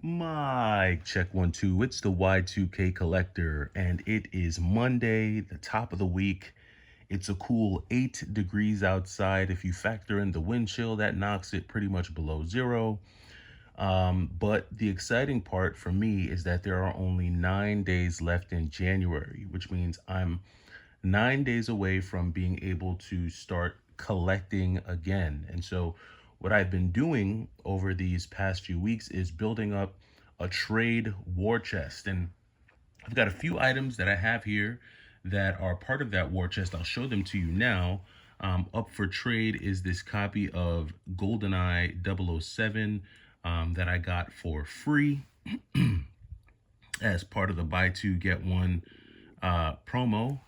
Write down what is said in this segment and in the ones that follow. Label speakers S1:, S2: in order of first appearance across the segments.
S1: Mic check 1 2. It's the Y2K Collector, and it is Monday, the top of the week. It's a cool 8 degrees outside. If you factor in the wind chill, that knocks it pretty much below zero. But the exciting part for me is that there are only 9 days left in January, which means I'm 9 days away from being able to start collecting again. And so, what I've been doing over these past few weeks is building up a trade war chest. And I've got a few items that I have here that are part of that war chest. I'll show them to you now. Up for trade is this copy of GoldenEye 007 that I got for free as part of the buy two get one promo.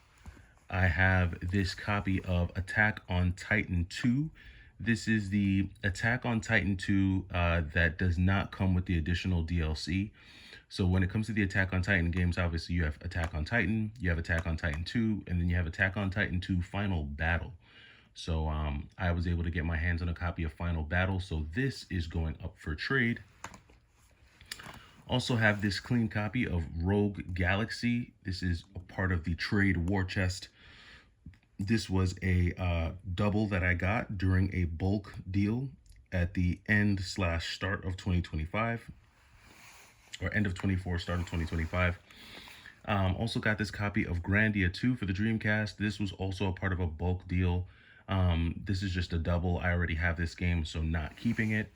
S1: I have this copy of Attack on Titan 2. This is the Attack on Titan 2 that does not come with the additional DLC. So when it comes to the Attack on Titan games, obviously you have Attack on Titan, you have Attack on Titan 2, and then you have Attack on Titan 2 Final Battle. So I was able to get my hands on a copy of Final Battle. So this is going up for trade. Also have this clean copy of Rogue Galaxy. This is a part of the trade war chest. This was a double that I got during a bulk deal at the end/start of 2025, or end of 24, start of 2025. Also got this copy of Grandia 2 for the Dreamcast. This was also a part of a bulk deal. This is just a double. I already have this game, so not keeping it.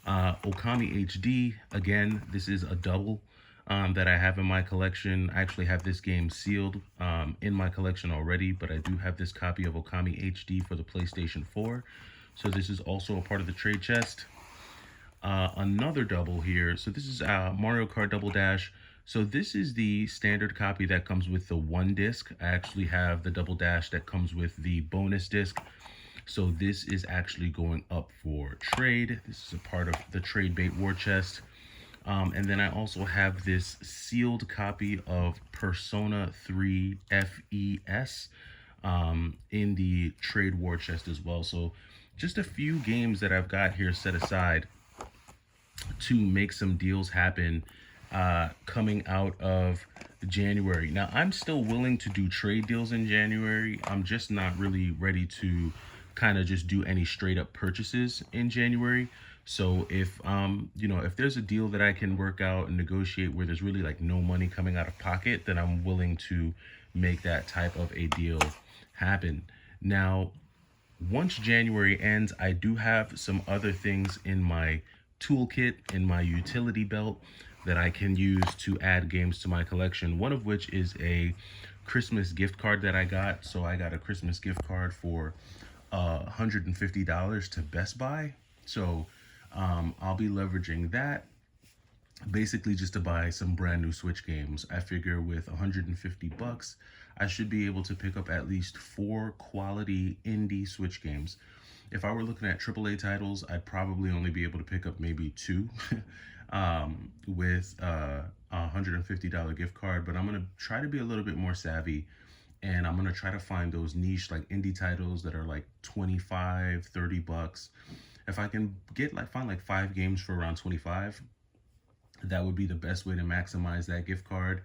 S1: Okami HD, again, this is a double that I have in my collection. I actually have this game sealed in my collection already, but I do have this copy of Okami HD for the PlayStation 4. So this is also a part of the trade chest. Another double here. So this is Mario Kart Double Dash. So this is the standard copy that comes with the one disc. I actually have the Double Dash that comes with the bonus disc. So this is actually going up for trade. This is a part of the trade bait war chest. And then I also have this sealed copy of Persona 3 FES in the trade war chest as well. So just a few games that I've got here set aside to make some deals happen coming out of January. Now, I'm still willing to do trade deals in January. I'm just not really ready to kind of just do any straight up purchases in January. So if if there's a deal that I can work out and negotiate where there's really like no money coming out of pocket, then I'm willing to make that type of a deal happen. Now, once January ends, I do have some other things in my toolkit, in my utility belt, that I can use to add games to my collection. One of which is a Christmas gift card that I got. So I got a Christmas gift card for $150 to Best Buy. So I'll be leveraging that basically just to buy some brand new Switch games. I figure with 150 bucks, I should be able to pick up at least 4 quality indie Switch games. If I were looking at AAA titles, I'd probably only be able to pick up maybe 2 with a $150 gift card, but I'm going to try to be a little bit more savvy, and I'm going to try to find those niche like indie titles that are like 25, 30 bucks. If I can find like 5 games for around 25, that would be the best way to maximize that gift card.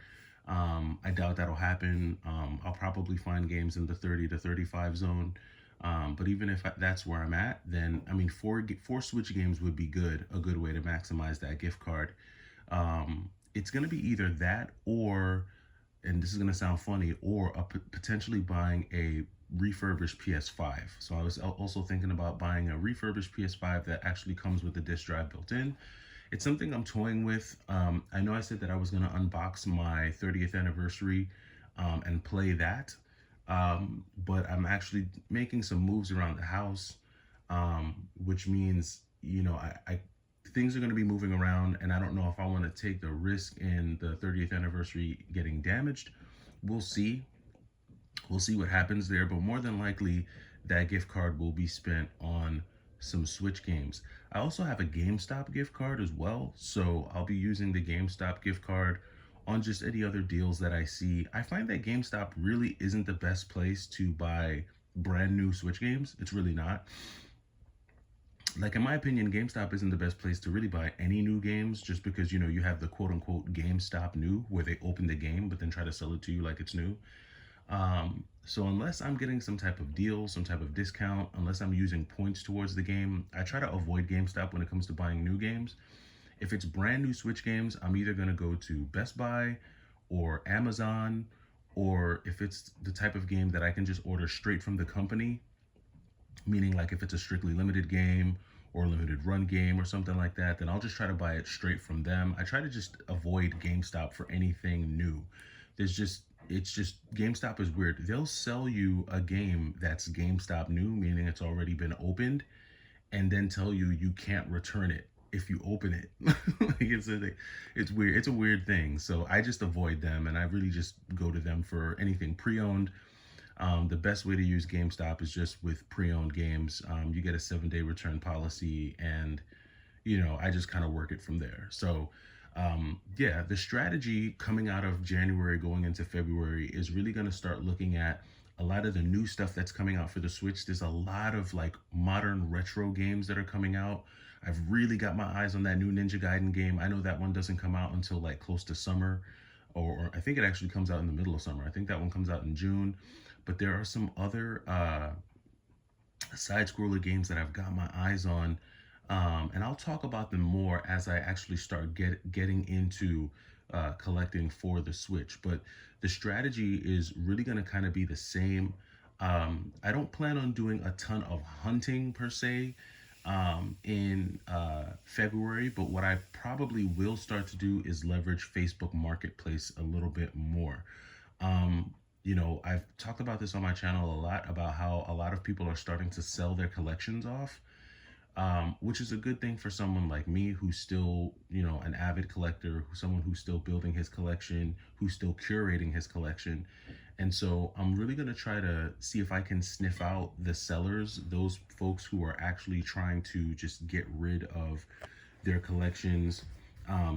S1: I doubt that'll happen. I'll probably find games in the 30 to 35 zone. But even if that's where I'm at, then I mean, four Switch games would be a good way to maximize that gift card. It's gonna be either that or, and this is gonna sound funny, or potentially buying a refurbished PS5. So I was also thinking about buying a refurbished PS5 that actually comes with the disc drive built in. It's something I'm toying with. I know I said that I was gonna unbox my 30th anniversary and play that. But I'm actually making some moves around the house, which means, I things are going to be moving around, and I don't know if I want to take the risk in the 30th anniversary getting damaged. We'll see. We'll see what happens there, but more than likely, that gift card will be spent on some Switch games. I also have a GameStop gift card as well, so I'll be using the GameStop gift card on just any other deals that I see. I find that GameStop really isn't the best place to buy brand new Switch games. It's really not. Like, in my opinion, GameStop isn't the best place to really buy any new games, just because, you know, you have the quote unquote GameStop new, where they open the game but then try to sell it to you like it's new. So unless I'm getting some type of deal, some type of discount, unless I'm using points towards the game, I try to avoid GameStop when it comes to buying new games. If it's brand new Switch games, I'm either going to go to Best Buy or Amazon, or if it's the type of game that I can just order straight from the company, meaning like if it's a strictly limited game or a limited run game or something like that, then I'll just try to buy it straight from them. I try to just avoid GameStop for anything new. It's just GameStop is weird. They'll sell you a game that's GameStop new, meaning it's already been opened, and then tell you you can't return it if you open it. Like, it's weird. It's a weird thing. So I just avoid them, and I really just go to them for anything pre-owned. The best way to use GameStop is just with pre-owned games. You get a 7-day return policy, and you know, I just kind of work it from there. So yeah, the strategy coming out of January going into February is really going to start looking at a lot of the new stuff that's coming out for the Switch. There's a lot of like modern retro games that are coming out. I've really got my eyes on that new Ninja Gaiden game. I know that one doesn't come out until like close to summer, or I think it actually comes out in the middle of summer. I think that one comes out in June. But there are some other side scroller games that I've got my eyes on, and I'll talk about them more as I actually start getting into collecting for the Switch. But the strategy is really going to kind of be the same. I don't plan on doing a ton of hunting per se in February, but what I probably will start to do is leverage Facebook Marketplace a little bit more. You know, I've talked about this on my channel a lot, about how a lot of people are starting to sell their collections off, which is a good thing for someone like me who's still, you know, an avid collector, someone who's still building his collection, who's still curating his collection. And so I'm really going to try to see if I can sniff out the sellers, those folks who are actually trying to just get rid of their collections,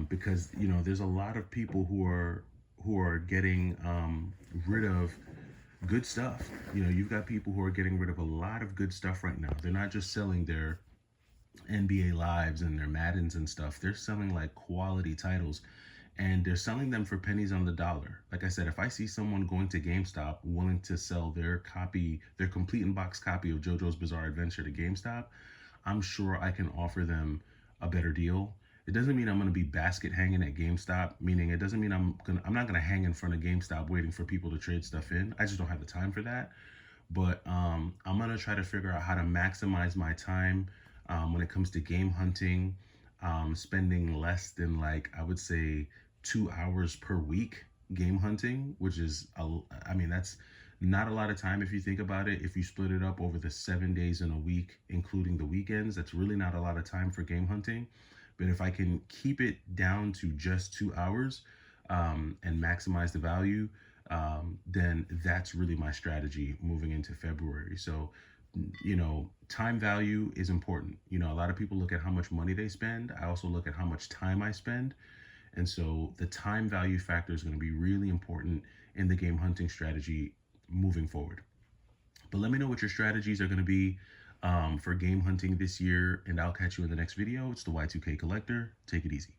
S1: because, you know, there's a lot of people who are getting rid of good stuff. You know, you've got people who are getting rid of a lot of good stuff right now. They're not just selling their NBA Lives and their Maddens and stuff. They're selling like quality titles, and they're selling them for pennies on the dollar. Like I said, if I see someone going to GameStop willing to sell their copy, their complete in box copy of JoJo's Bizarre Adventure to GameStop, I'm sure I can offer them a better deal. It doesn't mean I'm going to be basket hanging at GameStop, meaning it doesn't mean I'm not going to hang in front of GameStop waiting for people to trade stuff in. I just don't have the time for that. But I'm going to try to figure out how to maximize my time when it comes to game hunting, spending less than, like, I would say 2 hours per week game hunting, which is, I mean, that's not a lot of time if you think about it. If you split it up over the 7 days in a week, including the weekends, that's really not a lot of time for game hunting. But if I can keep it down to just 2 hours and maximize the value, then that's really my strategy moving into February. So, you know, time value is important. You know, a lot of people look at how much money they spend. I also look at how much time I spend. And so the time value factor is going to be really important in the game hunting strategy moving forward. But let me know what your strategies are going to be for game hunting this year, and I'll catch you in the next video. It's the Y2K Collector. Take it easy.